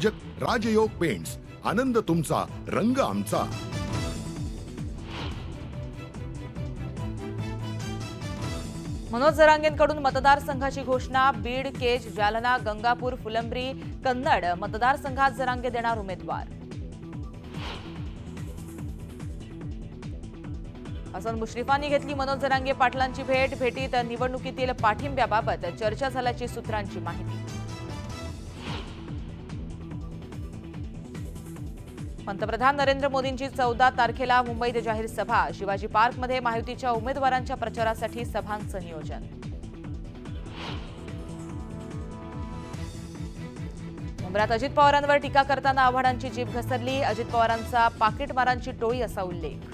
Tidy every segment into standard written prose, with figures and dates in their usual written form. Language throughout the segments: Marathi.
प्रायोजक राजयोग पेंट्स, आनंद तुमचा, रंग आमचा। मनोज जरांगेंकडून मतदारसंघाची घोषणा। बीड, केज, जालना, गंगापूर, फुलंब्री, कन्नड मतदारसंघात जरांगे देणार उमेदवार। हसन मुश्रीफांनी घेतली मनोज जरांगे पाटलांची भेट। भेटीत निवडणुकीतील पाठिंब्याबाबत चर्चा झाल्याची सूत्रांची माहिती। पंतप्रधान नरेंद्र मोदींची 14 तारखेला मुंबईत जाहीर सभा। शिवाजी पार्कमध्ये महायुतीच्या उमेदवारांच्या प्रचारासाठी सभांचं नियोजन। मुंबईत अजित पवारांवर टीका करताना आव्हाडांची जीभ घसरली। अजित पवारांचा पाकिटमारांची टोळी असा उल्लेख।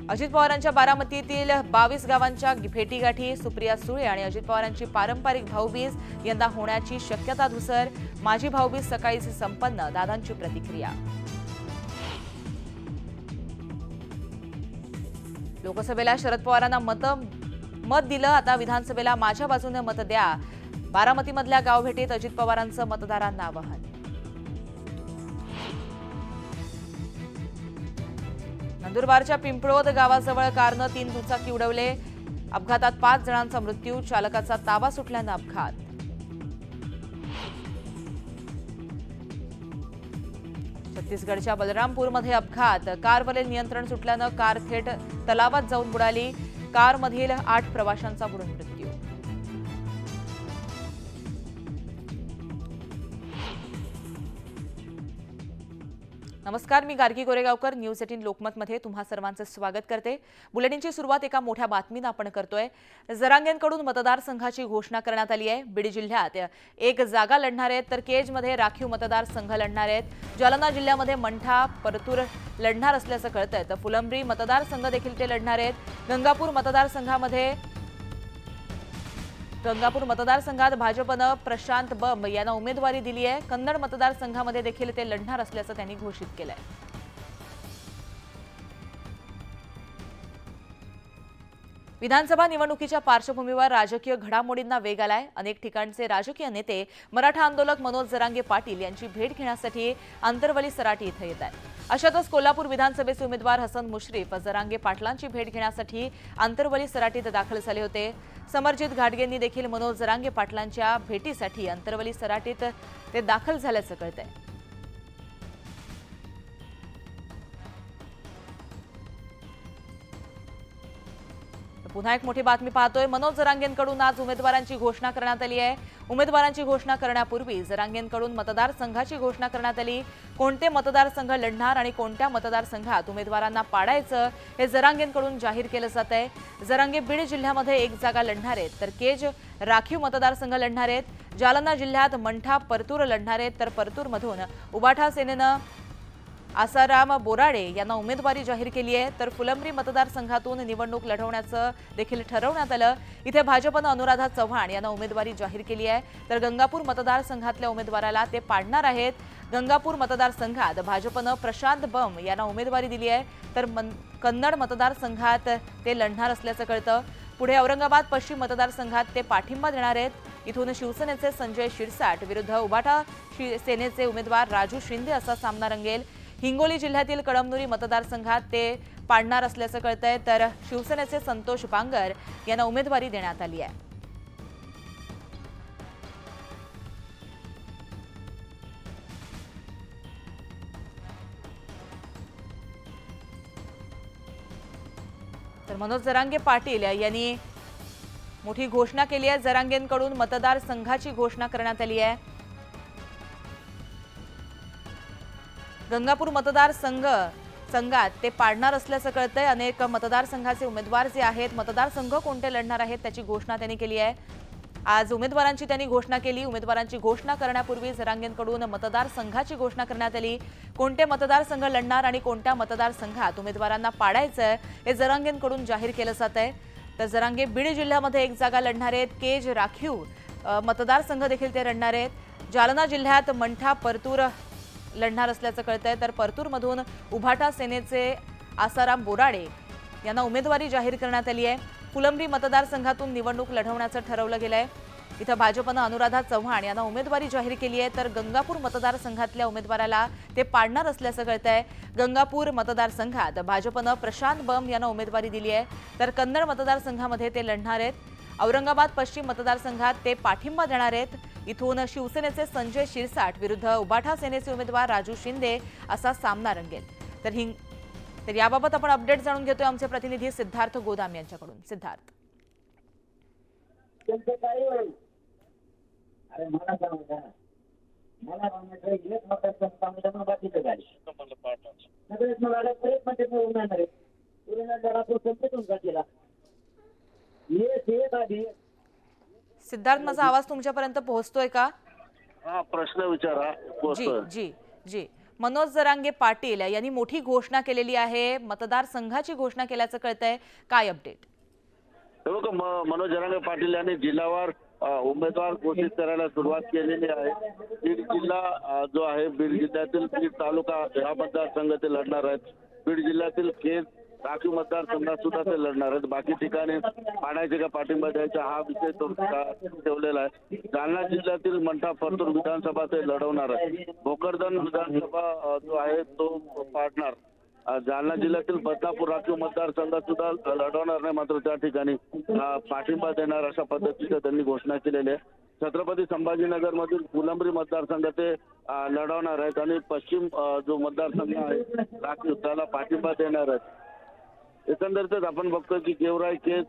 अजित पवारांच्या बारामतीतील 22 गावांच्या भेटीगाठी। सुप्रिया सुळे आणि अजित पवारांची पारंपरिक भाऊबीज यंदा होण्याची शक्यता धुसर। माझी भाऊबीज सकाळीच संपन्न, दादांची प्रतिक्रिया। लोकसभेला शरद पवारांना मत दिलं, आता विधानसभेला माझ्या बाजूने मत द्या। बारामतीमधल्या गावभेटीत अजित पवारांचं मतदारांना आवाहन। नंदुरबारच्या पिंपळोद गावाजवळ कारनं 3 दुचाकी उडवले। अपघातात 5 जणांचा मृत्यू, चालकाचा ताबा सुटल्यानं अपघात। छत्तीसगडच्या बलरामपूरमध्ये अपघात, कारवरील नियंत्रण सुटल्यानं कार थेट तलावात जाऊन बुडाली। कारमधील 8 प्रवाशांचा बुडून मृत्यू। नमस्कार, मी गार्गी गोरेगावकर, न्यूज 18 लोकमतमध्ये तुम्हा सर्वांचं स्वागत करते। बुलेटिनची सुरुवात एका मोठ्या बातमीने आपण करतोय। जरांगेंकडून मतदारसंघाची घोषणा करण्यात आली आहे। बीड जिल्ह्यात 1 जागा लढणार आहेत, तर केजमध्ये राखीव मतदारसंघ लढणार आहेत। जालना जिल्ह्यामध्ये मंठा, परतूर लढणार असल्याचं कळतंय, तर फुलंब्री मतदारसंघ देखील ते लढणार आहेत। गंगापूर मतदारसंघात भाजपनं प्रशांत बंब यांना उमेदवारी दिली आहे। कन्नड मतदारसंघामध्ये देखील ते लढणार असल्याचं त्यांनी घोषित केलंय। विधानसभा निवडणुकीच्या पार्श्वभूमीवर राजकीय घडामोडींना वेग आलाय। अनेक ठिकाणचे राजकीय नेते मराठा आंदोलक मनोज जरांगे पाटील यांची भेट घेण्यासाठी आंतरवली सराटी इथं येत आहेत। अशातच कोल्हापूर विधानसभेचे उमेदवार हसन मुश्रीफ जरांगे पाटलांची भेट घेण्यासाठी आंतरवली सराटीत दाखल झाले होते। समरजित घाटगेंनी देखील मनोज जरांगे पाटलांच्या भेटीसाठी आंतरवली सराटीत ते दाखल झाल्याचं कळतंय। पुन्हा एक मोठी बातमी पाहतोय। मनोज जरांगेंकडून आज उमेदवारांची घोषणा करण्यात आली आहे। उमेदवारांची घोषणा करण्यापूर्वी जरांगेंकडून मतदारसंघाची घोषणा करण्यात आली। कोणते मतदारसंघ लढणार आणि कोणत्या मतदारसंघात उमेदवारांना पाडायचं हे जरांगेंकडून जाहीर केलं जात आहे। जरांगे बीड जिल्ह्यामध्ये 1 जागा लढणार आहेत, तर केज राखीव मतदारसंघ लढणार आहेत। जालना जिल्ह्यात मंठा, परतूर लढणार आहेत, तर परतूरमधून उबाठा सेनेनं आसाराम बोराडे यांना उमेदवारी जाहीर केली आहे। तर फुलंब्री मतदारसंघातून निवडणूक लढवण्याचं देखील ठरवण्यात आलं। इथे भाजपनं अनुराधा चव्हाण यांना उमेदवारी जाहीर केली आहे, तर गंगापूर मतदारसंघातल्या उमेदवाराला ते पाडणार आहेत। गंगापूर मतदारसंघात भाजपनं प्रशांत बंब यांना उमेदवारी दिली आहे, तर कन्नड मतदारसंघात ते लढणार असल्याचं कळतं। पुढे औरंगाबाद पश्चिम मतदारसंघात ते पाठिंबा देणार आहेत। इथून शिवसेनेचे संजय शिरसाट विरुद्ध उबाठा सेनेचे उमेदवार राजू शिंदे असा सामना रंगेल। हिंगोली जिल्ह्यातील कळमनुरी मतदारसंघात ते पाडणार असल्याचं कळतंय, तर शिवसेनेचे संतोष बांगर यांना उमेदवारी देण्यात आली आहे। तर मनोज जरांगे पाटील यांनी मोठी घोषणा केली आहे। जरांगेंकडून मतदारसंघाची घोषणा करण्यात आली आहे। गंगापूर मतदारसंघात ते पाडणार असल्याचं कळतंय। अनेक मतदारसंघाचे उमेदवार जे आहेत, मतदारसंघ कोणते लढणार आहेत त्याची घोषणा त्यांनी केली आहे। आज उमेदवारांची त्यांनी घोषणा केली। उमेदवारांची घोषणा करण्यापूर्वी जरांगेंकडून मतदारसंघाची घोषणा करण्यात आली। कोणते मतदारसंघ लढणार आणि कोणत्या मतदारसंघात उमेदवारांना पाडायचं हे जरांगेंकडून जाहीर केलं जात आहे। तर जरांगे बीड जिल्ह्यामध्ये 1 जागा लढणार आहेत। केज राखीव मतदारसंघ देखील ते लढणार आहेत। जालना जिल्ह्यात मंठा, परतूर लढणार असल्याचं कळतंय, तर परतूरमधून उभाटा सेनेचे आसाराम बोराडे यांना उमेदवारी जाहीर करण्यात आली आहे। फुलंब्री मतदारसंघातून निवडणूक लढवण्याचं ठरवलं गेलंय। इथं भाजपनं अनुराधा चव्हाण यांना उमेदवारी जाहीर केली आहे, तर गंगापूर मतदारसंघातल्या उमेदवाराला ते पाडणार असल्याचं कळतंय। गंगापूर मतदारसंघात भाजपनं प्रशांत बम यांना उमेदवारी दिली आहे, तर कन्नड मतदारसंघामध्ये ते लढणार आहेत। औरंगाबाद पश्चिम मतदारसंघात ते पाठिंबा देणार आहेत। इथून शिवसेनेचे संजय शिरसाट विरुद्ध उबाठा सेनेचे उमेदवार राजू शिंदे असा सामना रंगेल। तर याबाबत आपण अपडेट जाणून घेतोय आमचे प्रतिनिधी सिद्धार्थ गोदाम यांच्याकडून। सिद्धार्थ, सिद्धार्थ, माझा आवाज तुमच्यापर्यंत पोहोचतोय का? हा, प्रश्न विचारा। जी जी जी मनोज जरांगे पाटील यांनी मोठी घोषणा केलेली आहे, मतदारसंघाची घोषणा केल्याचं कळतंय, काय अपडेट? मनोज जरांगे पाटील यांनी जिल्हावार उमेदवार घोषित करायला सुरुवात केलेली आहे। बीड जिल्हा जो आहे, बीड जिल्ह्यातील बीड तालुका या मतदारसंघ ते लढणार आहेत। बीड जिल्ह्यातील केज राखीव मतदारसंघात सुद्धा ते लढणार आहेत। बाकी ठिकाणी पाडायचे का पाठिंबा द्यायचा हा विषय तो ठेवलेला आहे। जालना जिल्ह्यातील मंठा परतूर विधानसभा ते लढवणार आहे। भोकरदन विधानसभा जो आहे तो पाडणार। जालना जिल्ह्यातील बदनापूर राखीव मतदारसंघात सुद्धा लढवणार नाही, मात्र त्या ठिकाणी पाठिंबा देणार अशा पद्धतीचं त्यांनी घोषणा केलेली आहे। छत्रपती संभाजीनगर मधील फुलंब्री मतदारसंघ ते लढवणार आहेत आणि पश्चिम जो मतदारसंघ आहे राखीव त्याला पाठिंबा देणार आहेत। एकंदरीतच आपण बघतोय की गेवराई केज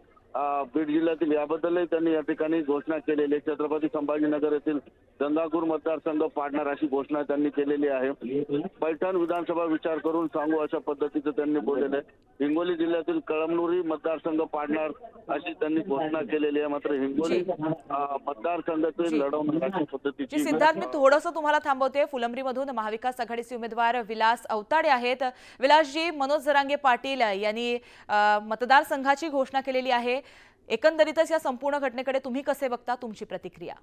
बीड जिल्ह्यातील याबद्दलही त्यांनी या ठिकाणी घोषणा केलेली आहे। छत्रपती संभाजीनगर येथील गंगापूर मतदारसंघ पाडणार अशी घोषणा त्यांनी केलेली आहे। पैठण विधानसभा विचार करून सांगू अशा पद्धतीचं त्यांनी बोललेलं आहे। हिंगोली जिल्ह्यातील कळमनुरी मतदारसंघ पाडणार अशी त्यांनी घोषणा केलेली आहे, मात्र हिंगोली मतदारसंघाचे लढवणार अशा पद्धतीची। सिद्धार्थ, मी थोडंसं तुम्हाला थांबवते। फुलंब्रीमधून महाविकास आघाडीचे उमेदवार विलास अवताडे आहेत। विलासजी, मनोज जरांगे पाटील यांनी मतदारसंघाची घोषणा केलेली आहे, एकंदरीतच या संपूर्ण घटनेकडे तुम्ही कसे बघता, तुमची प्रतिक्रिया?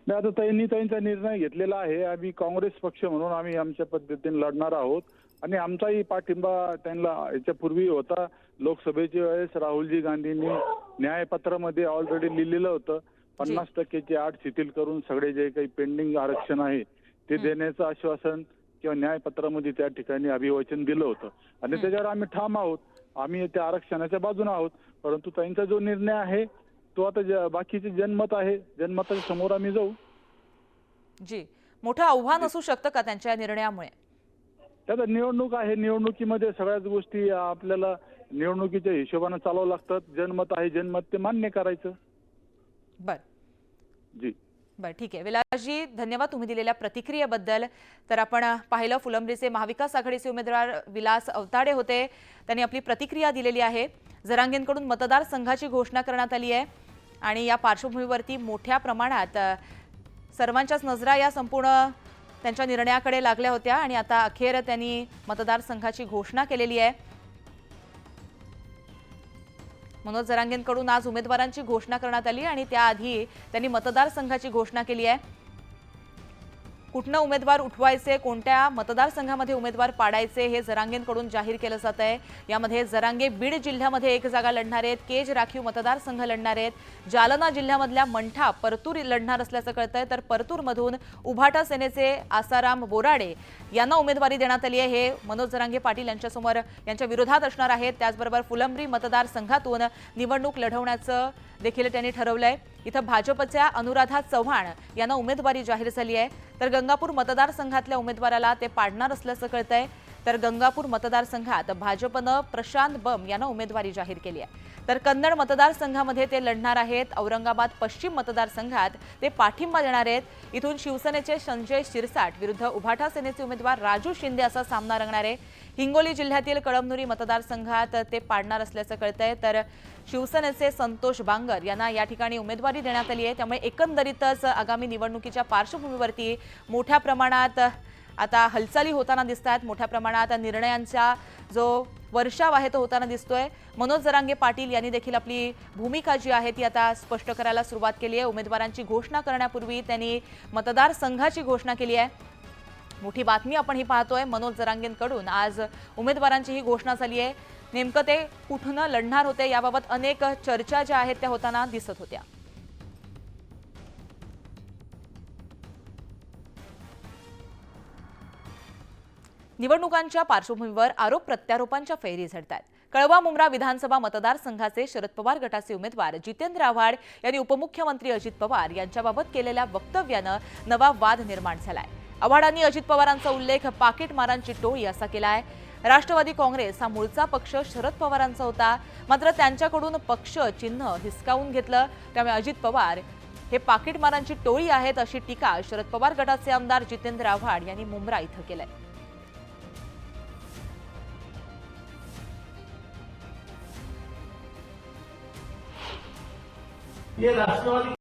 आता त्यांनी त्यांचा निर्णय घेतलेला आहे। आम्ही काँग्रेस पक्ष म्हणून आम्ही आमच्या पद्धतीने लढणार आहोत आणि आमचाही पाठिंबा त्यांना याच्यापूर्वी होता। लोकसभेच्या वेळेस राहुलजी गांधींनी न्यायपत्रामध्ये ऑलरेडी लिहिलेलं होतं 50%ची अट शिथिल करून सगळे जे काही पेंडिंग आरक्षण आहे ते देण्याचं आश्वासन किंवा न्यायपत्रामध्ये त्या ठिकाणी अभिवचन दिलं होतं आणि त्याच्यावर आम्ही ठाम आहोत। आम्ही त्या आरक्षणाच्या बाजूने आहोत, परंतु त्यांचा जो निर्णय आहे तो आता बाकीचे जनमत आहे, जनमताच्या समोर आम्ही जाऊ। जी, मोठं आव्हान असू शकतं का त्यांच्या निर्णयामुळे? त्यात निवडणूक आहे, निवडणुकीमध्ये सगळ्याच गोष्टी आपल्याला निवडणुकीच्या हिशोबाने चालवावं लागतात। जनमत आहे, जनमत ते मान्य करायचं। बर जी बर, ठीक आहे विलासजी, धन्यवाद तुम्ही दिलेल्या प्रतिक्रियेबद्दल। तर आपण पाहिलं, फुलंब्रीचे महाविकास आघाडीचे उमेदवार विलास अवताडे होते, त्यांनी आपली प्रतिक्रिया दिलेली आहे। जरांगेंकडून मतदारसंघाची घोषणा करण्यात आली आहे आणि या पार्श्वभूमीवरती मोठ्या प्रमाणात सर्वांच्याच नजरा या संपूर्ण त्यांच्या निर्णयाकडे लागल्या होत्या आणि आता अखेर त्यांनी मतदारसंघाची घोषणा केलेली आहे। मनोज जरांगेंकडून आज उमेदवारांची घोषणा करण्यात आली आणि त्याआधी त्यांनी मतदारसंघाची घोषणा केली आहे। कुठनं उमेदवार उठवायचे, कोणत्या मतदारसंघामध्ये उमेदवार पाडायचे हे जरांगेंकडून जाहीर केलं जात आहे। यामध्ये जरांगे बीड जिल्ह्यामध्ये एक जागा लढणार आहेत, केज राखीव मतदारसंघ लढणार आहेत, जालना जिल्ह्यामधल्या मंठा परतूर लढणार असल्याचं कळतंय, तर परतूरमधून उभाटा सेनेचे आसाराम बोराडे यांना उमेदवारी देण्यात आली आहे। हे मनोज जरांगे पाटील यांच्यासमोर यांच्या विरोधात असणार आहेत। त्याचबरोबर फुलंब्री मतदारसंघातून निवडणूक लढवण्याचं देखील त्यांनी ठरवलंय। इथं भाजपच्या अनुराधा चव्हाण यांना उमेदवारी जाहीर झाली आहे, तर गंगापूर मतदारसंघातल्या उमेदवाराला ते पाडणार असल्याचं कळतंय। तर गंगापूर मतदारसंघात भाजपनं प्रशांत बम यांना उमेदवारी जाहीर केली आहे, तर कन्नड मतदारसंघामध्ये ते लढणार आहेत। औरंगाबाद पश्चिम मतदारसंघात ते पाठिंबा देणार आहेत। इथून शिवसेनेचे संजय शिरसाट विरुद्ध उभाटा सेनेचे उमेदवार राजू शिंदे असा सामना रंगणार आहे। हिंगोली जिल्ह्यातील कळमनुरी मतदारसंघात ते पाडणार असल्याचं कळतंय, तर शिवसेनेचे संतोष बांगर यांना या ठिकाणी उमेदवारी देण्यात आली आहे। त्यामुळे एकंदरीतच आगामी निवडणुकीच्या पार्श्वभूमीवरती मोठ्या प्रमाणात आता हालचाली होताना दिसतात, मोठ्या प्रमाणात निर्णयांचा जो वर्षाव आहे तो होताना दिसतोय। मनोज जरांगे पाटील यांनी देखील आपली भूमिका जी आहे ती आता स्पष्ट करायला सुरुवात केली आहे। उमेदवारांची घोषणा करण्यापूर्वी त्यांनी मतदारसंघाची घोषणा केली आहे। मोठी बातमी आपण ही पाहतोय, मनोज जरांगेंकडून आज उमेदवारांची ही घोषणा झाली आहे। नेमकं ते कुठून लढणार होते याबाबत अनेक चर्चा ज्या आहेत त्या होताना दिसत होत्या। निवडणुकांच्या पार्श्वभूमीवर आरोप प्रत्यारोपांच्या फैरी झडतायत. कळवा मुंब्रा विधानसभा मतदारसंघाचे शरद पवार गटाचे उमेदवार जितेंद्र आव्हाड यांनी उपमुख्यमंत्री अजित पवार यांच्याबाबत केलेल्या वक्तव्यानं नवा वाद निर्माण झालाय. आव्हाडांनी अजित पवारांचा उल्लेख पाकिटमारांची टोळी असा केलाय. राष्ट्रवादी काँग्रेस हा मूळचा पक्ष शरद पवारांचा होता, मात्र त्यांच्याकडून पक्ष चिन्ह हिसकावून घेतलं, त्यामुळे अजित पवार हे पाकिटमारांची टोळी आहेत अशी टीका शरद पवार गटाचे आमदार जितेंद्र आव्हाड यांनी मुंब्रा इथं केलंय. ये राष्ट्रवादी